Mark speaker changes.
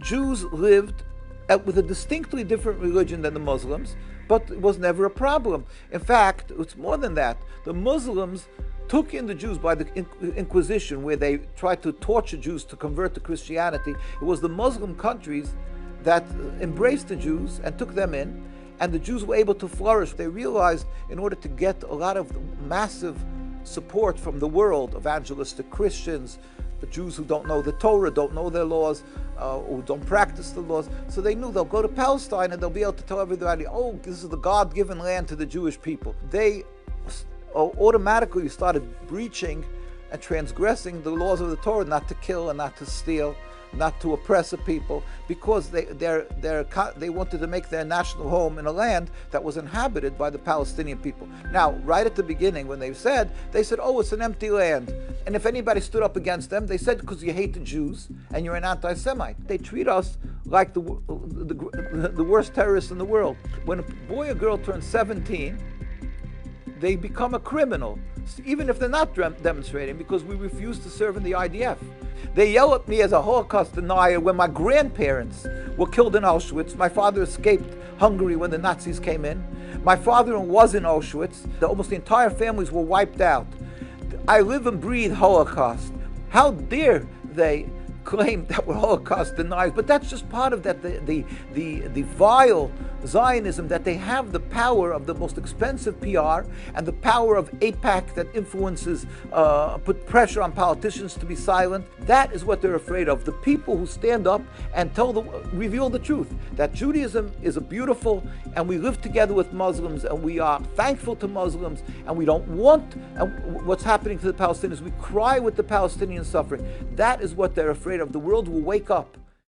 Speaker 1: Jews lived with a distinctly different religion than the Muslims, but it was never a problem. In fact, it's more than that. The Muslims took in the Jews by the Inquisition, where they tried to torture Jews to convert to Christianity. It was the Muslim countries that embraced the Jews and took them in, and the Jews were able to flourish. They realized in order to get a lot of massive support from the world, evangelistic Christians, the Jews who don't know the Torah, don't know their laws, who don't practice the laws. So they knew they'll go to Palestine and they'll be able to tell everybody, oh, this is the God-given land to the Jewish people. They automatically started breaching and transgressing the laws of the Torah, not to kill and not to steal, not to oppress a people, because they wanted to make their national home in a land that was inhabited by the Palestinian people. Now, right at the beginning, when they said, oh, it's an empty land. And if anybody stood up against them, they said, because you hate the Jews and you're an anti-Semite. They treat us like the worst terrorists in the world. When a boy or girl turns 17, they become a criminal, even if they're not demonstrating, because we refuse to serve in the IDF. They yell at me as a Holocaust denier when my grandparents were killed in Auschwitz. My father escaped Hungary when the Nazis came in. My father was in Auschwitz. Almost the entire families were wiped out. I live and breathe Holocaust. How dare they claim that we're Holocaust deniers? But that's just part of that, the vile Zionism, that they have the power of the most expensive PR and the power of AIPAC that influences, put pressure on politicians to be silent. That is what they're afraid of. The people who stand up and reveal the truth, that Judaism is a beautiful, and we live together with Muslims, and we are thankful to Muslims, and we don't want what's happening to the Palestinians. We cry with the Palestinian suffering. That is what they're afraid of. The world will wake up